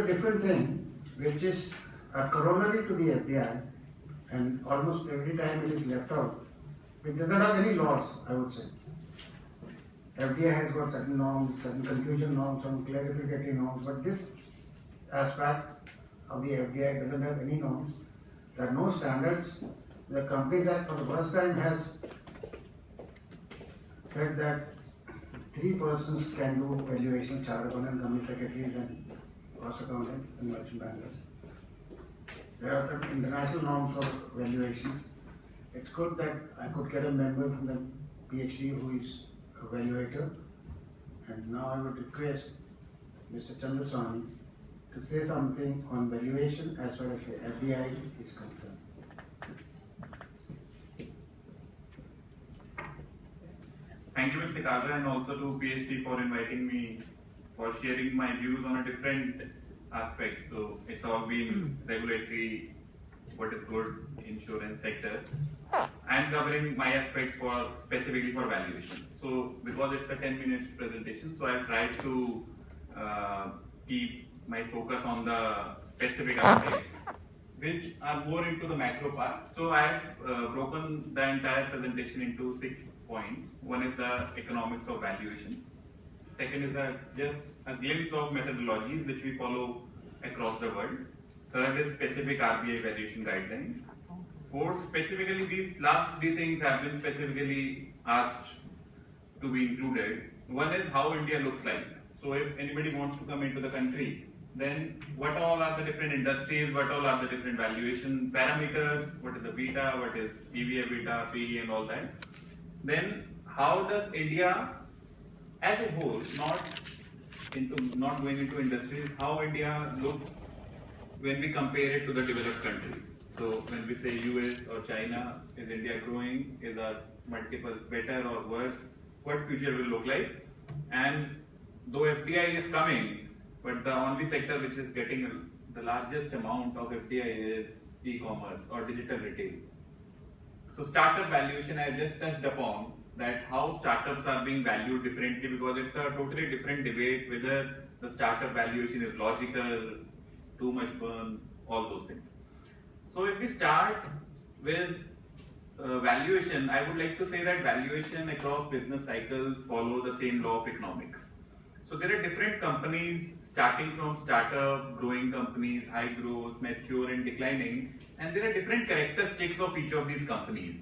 a different thing, which is a corollary to the FDI, and almost every time it is left out. It doesn't have any laws, I would say. FDI has got certain norms, certain confusion norms, some clarificatory norms, but this aspect of the FDI doesn't have any norms. There are no standards. The Companies Act for the first time has said that 3 persons can do valuation: chartered accountant, company secretaries, and cost accountants and merchant bankers. There are some international norms for valuations. It's good that I could get a member from the PhD who is a valuator. And now I would request Mr. Chandraswamy to say something on valuation as far as the FDI is concerned. Thank you, Mr. Kalra, and also to PhD for inviting me, for sharing my views on a different aspect. So it's all been regulatory, what is good, insurance sector. I'm covering my aspects for specifically for valuation. So because it's a 10 minutes presentation, so I've tried to keep my focus on the specific aspects, which are more into the macro part. So I've broken the entire presentation into 6 points. One is the economics of valuation. Second is just a glimpse of methodologies which we follow across the world. Third is specific RBI valuation guidelines. Fourth, specifically these last 3 things have been specifically asked to be included. One is how India looks like. So if anybody wants to come into the country, then what all are the different industries, what all are the different valuation parameters, what is the beta, what is EV, EBITDA, PE and all that. Then how does India as a whole, not going into industries, how India looks when we compare it to the developed countries. So when we say US or China, is India growing, is our multiples better or worse, what future will look like. And though FDI is coming, but the only sector which is getting the largest amount of FDI is e-commerce or digital retail. So startup valuation, I just touched upon that how startups are being valued differently, because it's a totally different debate whether the startup valuation is logical, too much burn, all those things. So if we start with valuation, I would like to say that valuation across business cycles follow the same law of economics. So there are different companies starting from startup, growing companies, high growth, mature and declining, and there are different characteristics of each of these companies.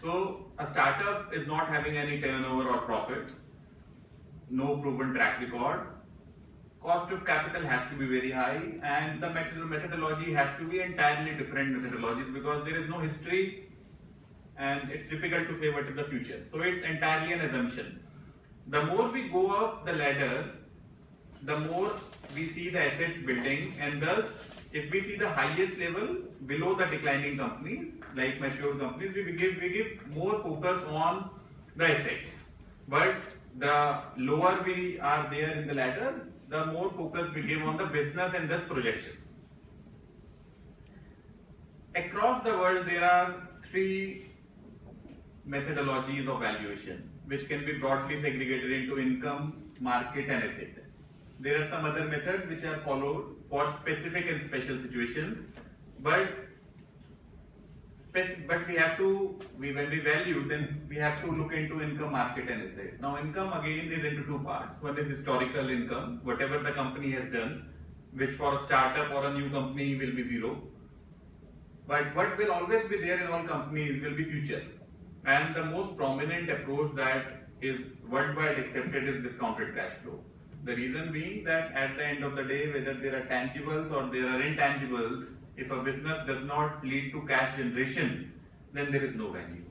So a startup is not having any turnover or profits, no proven track record, cost of capital has to be very high, and the methodology has to be entirely different methodologies because there is no history and it's difficult to say what is the future. So it's entirely an assumption. The more we go up the ladder, the more we see the assets building, and thus if we see the highest level below the declining companies, like mature companies, we give more focus on the assets. But the lower we are there in the ladder, the more focus we give on the business and thus projections. Across the world, there are 3 methodologies of valuation, which can be broadly segregated into income, market and asset. There are some other methods which are followed for specific and special situations, but we have to, when we value, then we have to look into income, market and asset. Now income again is into 2 parts. One is historical income, whatever the company has done, which for a startup or a new company will be 0. But what will always be there in all companies will be future. And the most prominent approach that is worldwide accepted is discounted cash flow. The reason being that at the end of the day, whether there are tangibles or there are intangibles, if a business does not lead to cash generation, then there is no value.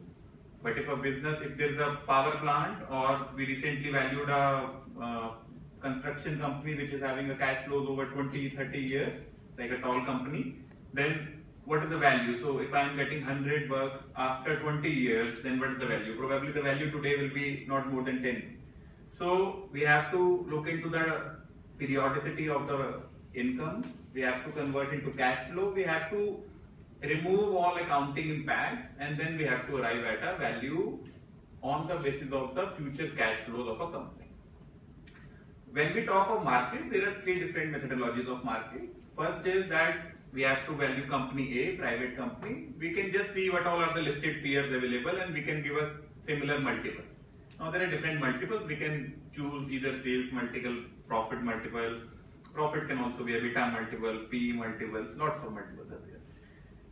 But if a business, if there is a power plant, or we recently valued a construction company which is having a cash flows over 20-30 years, like a tall company, then what is the value? So if I am getting $100 after 20 years, then what is the value? Probably the value today will be not more than 10. So we have to look into the periodicity of the income. We have to convert into cash flow. We have to remove all accounting impacts, and then we have to arrive at a value on the basis of the future cash flows of a company. when we talk of market, there are three different methodologies of market. First is that we have to value company A, private company. We can just see what all are the listed peers available and we can give a similar multiple. Now there are different multiples. We can choose either sales multiple, profit multiple. Profit can also be EBITDA multiple, PE multiples, lots of multiples are there.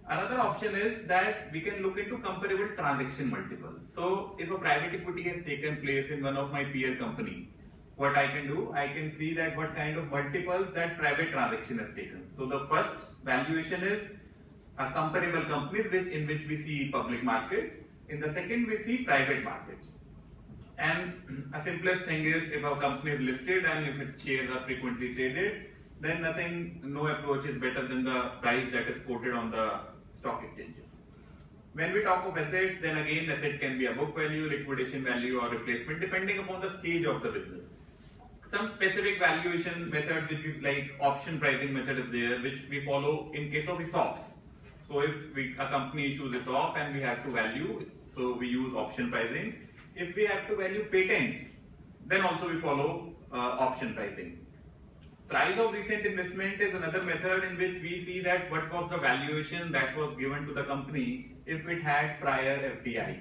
Another option is that we can look into comparable transaction multiples. So if a private equity has taken place in one of my peer company, what I can do, I can see that what kind of multiples that private transaction has taken. So the first valuation is a comparable companies in which we see public markets. In the second, we see private markets. And a simplest thing is if a company is listed and if its shares are frequently traded, then no approach is better than the price that is quoted on the stock exchanges. When we talk of assets, then again asset can be a book value, liquidation value or replacement depending upon the stage of the business. Some specific valuation methods which we like option pricing method is there which we follow in case of ESOPs. So if a company issues ESOP and we have to value, so we use option pricing. If we have to value patents, then also we follow option pricing. Price of recent investment is another method in which we see that what was the valuation that was given to the company if it had prior FDI.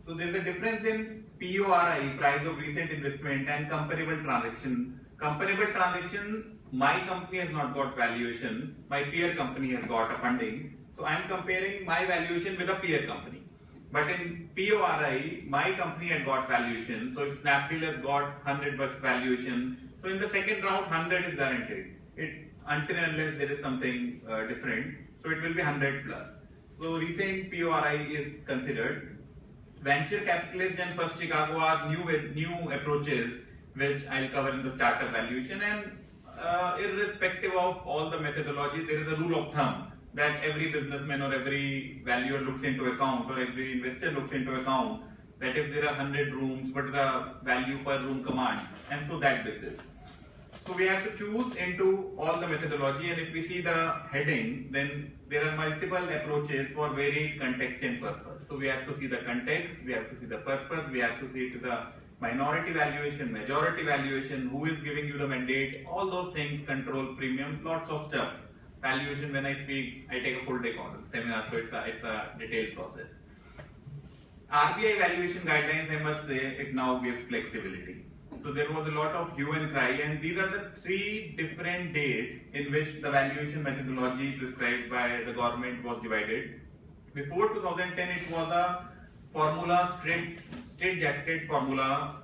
So there is a difference in PORI, price of recent investment, and comparable transaction. Comparable transaction, my company has not got valuation, my peer company has got a funding. So I am comparing my valuation with a peer company. But in PORI, my company had got valuation. So if Snapdeal has got $100 valuation, so in the second round 100 is guaranteed. Until and unless there is something different, so it will be 100 plus. So recent PORI is considered. Venture capitalists and First Chicago are new approaches which I'll cover in the startup valuation, and irrespective of all the methodology, there is a rule of thumb that every businessman or every valuer looks into account or every investor looks into account that if there are 100 rooms, what is the value per room command, and so that basis. So we have to choose into all the methodology, and if we see the heading, then there are multiple approaches for varied context and purpose. So we have to see the context, we have to see the purpose, we have to see to the minority valuation, majority valuation, who is giving you the mandate, all those things, control, premium, lots of stuff. Valuation, when I speak, I take a full day course, seminar, so it's a detailed process. RBI valuation guidelines, I must say, it now gives flexibility. So there was a lot of hue and cry, and these are the three different dates in which the valuation methodology prescribed by the government was divided. Before 2010, it was a formula, straight-jacketed formula,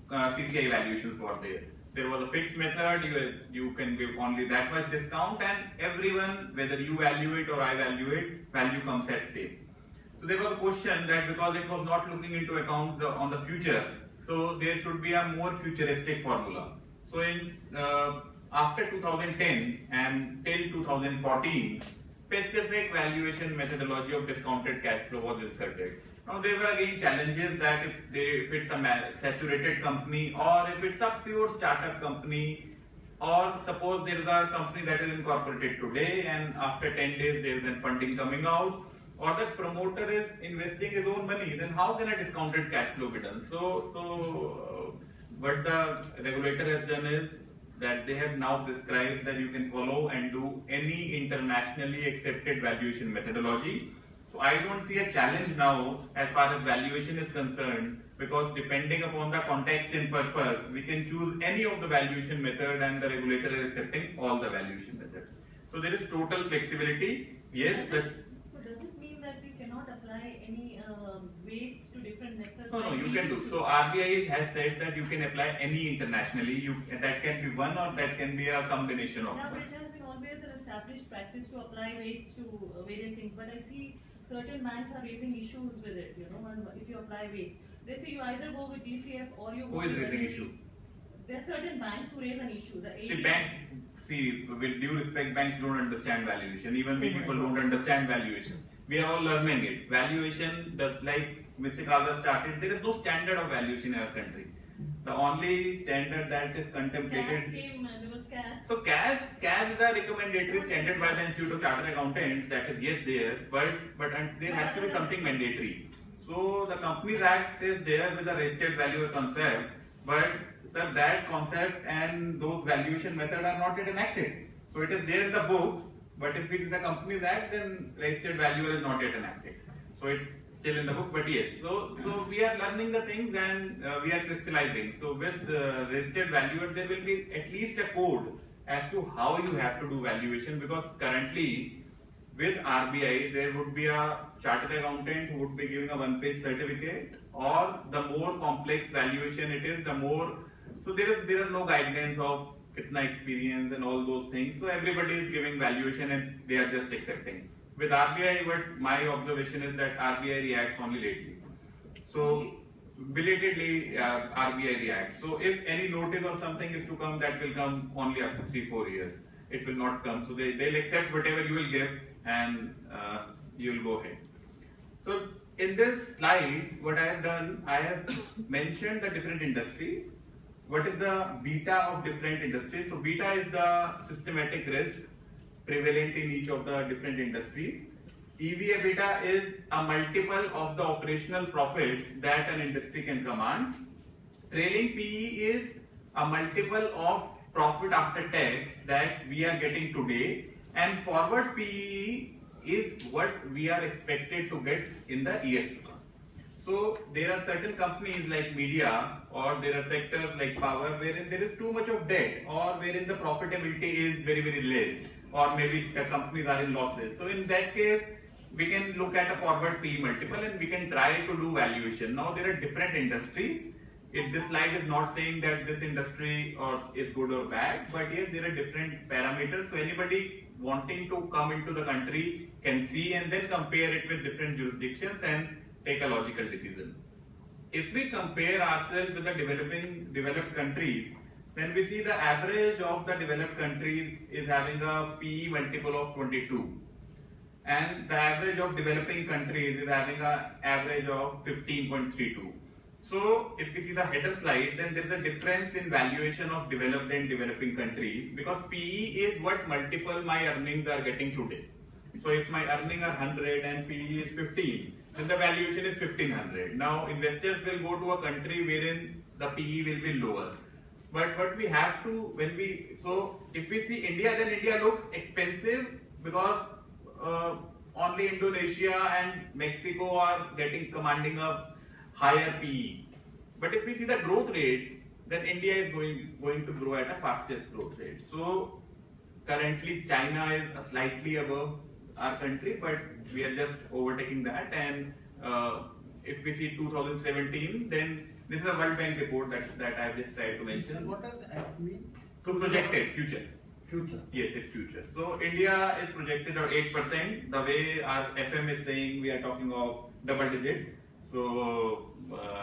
CCI valuations were there. There was a fixed method, you can give only that much discount, and everyone, whether you value it or I value it, value comes at same. So there was a question that because it was not looking into account on the future, so there should be a more futuristic formula. So in after 2010 and till 2014, specific valuation methodology of discounted cash flow was inserted. Now there were again challenges that if it's a saturated company or if it's a pure startup company, or suppose there is a company that is incorporated today and after 10 days there is a funding coming out, or the promoter is investing his own money, then how can a discounted cash flow be done? So what the regulator has done is that they have now prescribed that you can follow and do any internationally accepted valuation methodology. So I don't see a challenge now as far as valuation is concerned, because depending upon the context and purpose, we can choose any of the valuation method and the regulator is accepting all the valuation methods. So there is total flexibility. Yes. So does it mean that we cannot apply any weights to different methods? No, you can do. So RBI has said that you can apply any internationally. That can be one or that can be a combination of Now one. it has been always an established practice to apply weights to various things, but I see certain banks are raising issues with it, and if you apply weights. They say you either go with DCF or you go Who is with raising issue? There are certain banks who raise an issue. With due respect, banks don't understand valuation. Even we people don't understand valuation. We are all learning it. Valuation, like Mr. Kalra started, there is no standard of valuation in our country. The only standard that is contemplated. CAS came, there was CAS. So CAS is a recommendatory standard by the Institute of Chartered Accountants. That is yes there, but there has to be something mandatory. So the Companies Act is there with a registered valuer concept, but sir, that concept and those valuation methods are not yet enacted. So it is there in the books, but if it is the Companies Act, then registered valuer is not yet enacted. So it's still in the books, but yes. So we are learning the things and we are crystallizing. So with registered valuer, there will be at least a code as to how you have to do valuation, because currently with RBI there would be a chartered accountant who would be giving a one-page certificate, or the more complex valuation it is, the more. So there are no guidelines of kitna experience and all those things. So everybody is giving valuation and they are just accepting. With RBI, what my observation is that RBI reacts only lately. So belatedly RBI reacts. So if any notice or something is to come, that will come only after 3-4 years. It will not come. So they'll accept whatever you will give and you will go ahead. So in this slide, what I have done, I have mentioned the different industries. What is the beta of different industries? So beta is the systematic risk prevalent in each of the different industries. EVA beta is a multiple of the operational profits that an industry can command. Trailing PE is a multiple of profit after tax that we are getting today, and forward PE is what we are expected to get in the years to come. So there are certain companies like media, or there are sectors like power wherein there is too much of debt, or wherein the profitability is very, very less, or maybe the companies are in losses. So in that case, we can look at a forward PE multiple and we can try to do valuation. Now there are different industries. This slide is not saying that this industry is good or bad, but yes, there are different parameters. So anybody wanting to come into the country can see and then compare it with different jurisdictions and take a logical decision. If we compare ourselves with the developed countries, then we see the average of the developed countries is having a PE multiple of 22. And the average of developing countries is having an average of 15.32. So if we see the header slide, then there is a difference in valuation of developed and developing countries, because PE is what multiple my earnings are getting today. So if my earnings are 100 and PE is 15, then the valuation is 1500. Now investors will go to a country wherein the PE will be lower. But what we have to, so if we see India, then India looks expensive because only Indonesia and Mexico are commanding a higher PE. But if we see the growth rates, then India is going to grow at a fastest growth rate. So currently China is slightly above our country, but we are just overtaking that. And if we see 2017, then this is a World Bank report that I have just tried to mention. So what does F mean? So projected future. Future. Yes, it's future. So India is projected at 8%. The way our FM is saying, we are talking of double digits. So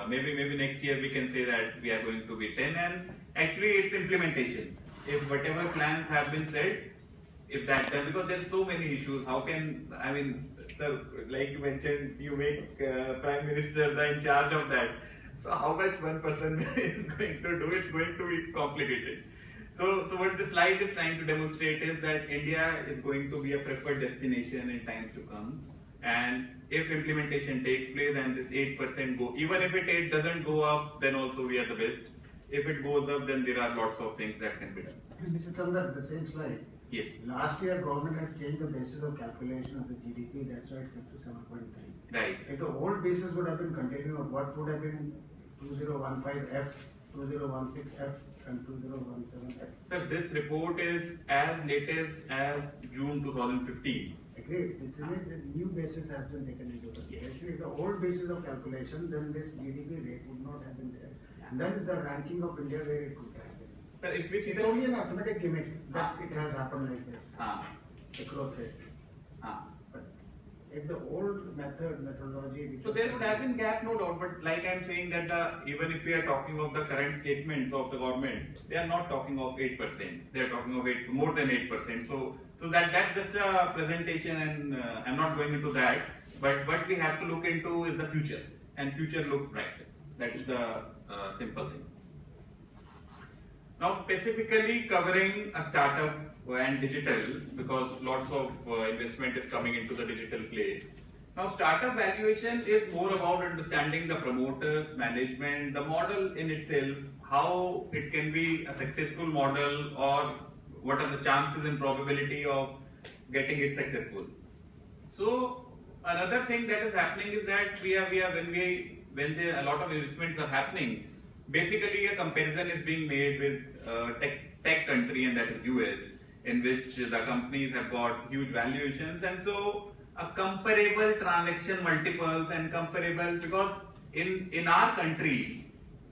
maybe next year we can say that we are going to be 10. And actually, it's implementation. If whatever plans have been said, if that done, because there are so many issues. How can, I mean, sir, like you mentioned, you make Prime Minister the in charge of that. So how much one person is going to do? It's going to be complicated. So what the slide is trying to demonstrate is that India is going to be a preferred destination in times to come. And if implementation takes place and this 8% go, even if it doesn't go up, then also we are the best. If it goes up, then there are lots of things that can be done. Mr. Chandra, the same slide. Yes. Last year, government had changed the basis of calculation of the GDP. That's why it came to 7.3. Right. If the old basis would have been continued, what would have been 2015F, 2016F, and 2017F? Sir, this report is as latest as June 2015. Agreed. It means the new basis has been taken into account. Yes. Actually, the old basis of calculation, then this GDP rate would not have been there. And then the ranking of India where it would have been. Sir, if we see It's only an arithmetic gimmick that it has happened like this. The growth rate. But if the old methodology. So there would have been gap, no doubt, but like I'm saying that even if we are talking of the current statements of the government, they are not talking of 8%. They are talking of more than 8%. So that's just a presentation, and I'm not going into that. But what we have to look into is the future, and future looks bright. That is the simple thing. Now specifically covering a startup and digital, because lots of investment is coming into the digital play. Now startup valuation is more about understanding the promoters, management, the model in itself, how it can be a successful model, or what are the chances and probability of getting it successful. So another thing that is happening is that when a lot of investments are happening, basically a comparison is being made with tech country, and that is US, in which the companies have got huge valuations, and so a comparable transaction multiples and comparable, because in our country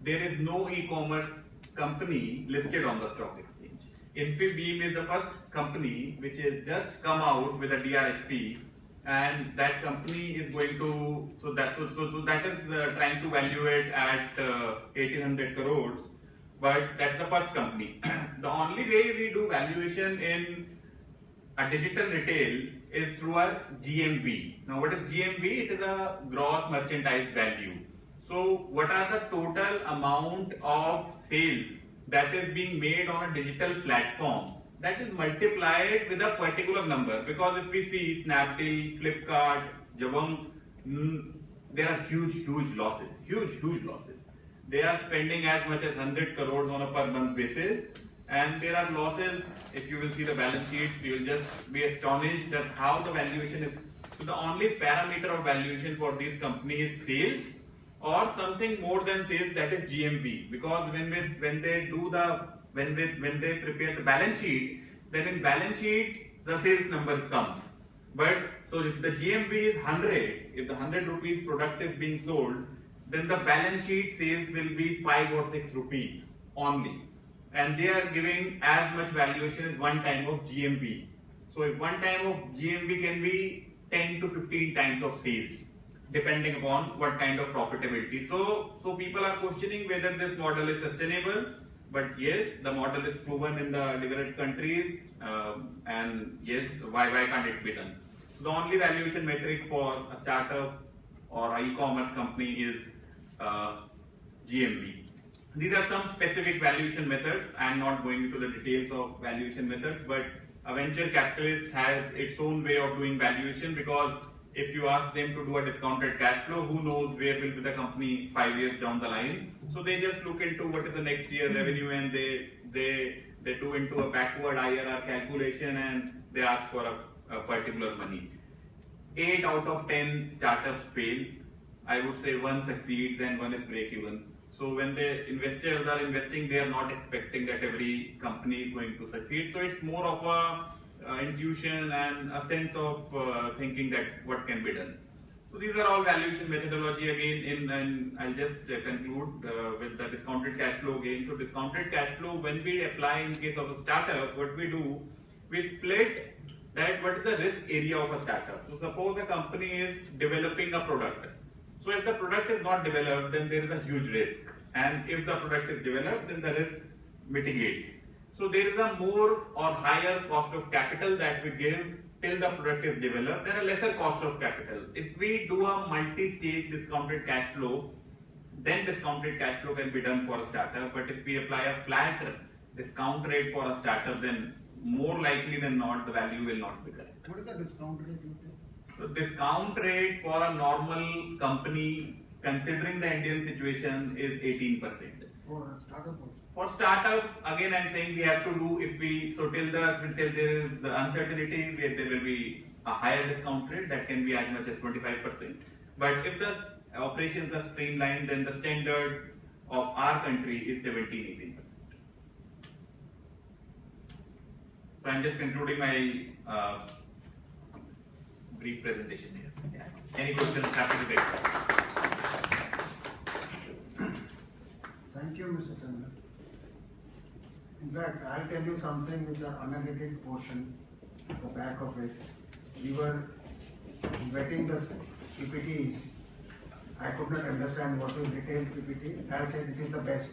there is no e-commerce company listed on the stock exchange. Infibeam is the first company which has just come out with a DRHP, and that company is going to, so that is trying to value it at 1800 crores, but that's the first company. The only way we do valuation in a digital retail is through a GMV. Now what is GMV? It is a gross merchandise value. So what are the total amount of sales that is being made on a digital platform, that is multiplied with a particular number. Because if we see Snapdeal, Flipkart, Jabong, there are huge losses, huge losses. They are spending as much as 100 crores on a per month basis, and there are losses. If you will see the balance sheets, you will just be astonished at how the valuation is. So the only parameter of valuation for these companies is sales, or something more than sales, that is GMV. Because when they prepare the balance sheet, then in balance sheet the sales number comes. But so if the GMV is 100, if the 100 rupees product is being sold, then the balance sheet sales will be 5 or 6 rupees only, and they are giving as much valuation as 1 time of GMV. So if 1 time of GMV can be 10 to 15 times of sales, depending upon what kind of profitability. So people are questioning whether this model is sustainable. But yes, the model is proven in the developed countries, and yes, why can't it be done? So the only valuation metric for a startup or an e-commerce company is GMV. These are some specific valuation methods. I am not going into the details of valuation methods, but a venture capitalist has its own way of doing valuation, because if you ask them to do a discounted cash flow, who knows where will be the company 5 years down the line. So they just look into what is the next year revenue, and they do into a backward IRR calculation, and they ask for a particular money. 8 out of 10 startups fail. I would say 1 succeeds and 1 is break even. So when the investors are investing, they are not expecting that every company is going to succeed. So it's more of a intuition and a sense of thinking that what can be done. So these are all valuation methodology again, and I'll just conclude with the discounted cash flow again. So discounted cash flow, when we apply in case of a startup, what we do, we split that what is the risk area of a startup. So suppose a company is developing a product. So if the product is not developed, then there is a huge risk. And if the product is developed, then the risk mitigates. So there is a more or higher cost of capital that we give till the product is developed, and a lesser cost of capital. If we do a multi-stage discounted cash flow, then discounted cash flow can be done for a startup. But if we apply a flat discount rate for a startup, then more likely than not, the value will not be correct. What is the discount rate you take? So discount rate for a normal company, considering the Indian situation, is 18%. For a startup also? For startup, again I'm saying we have to do, if we, so till there is uncertainty, there will be a higher discount rate that can be as much as 25%. But if the operations are streamlined, then the standard of our country is 17-18%. So I'm just concluding my brief presentation here. Yeah. Any questions? Happy to take them. Thank you, Mr. Chandra. In fact, I'll tell you something which are unedited portion at the back of it. We were vetting the PPTs. I could not understand what is detailed PPT. I said it is the best.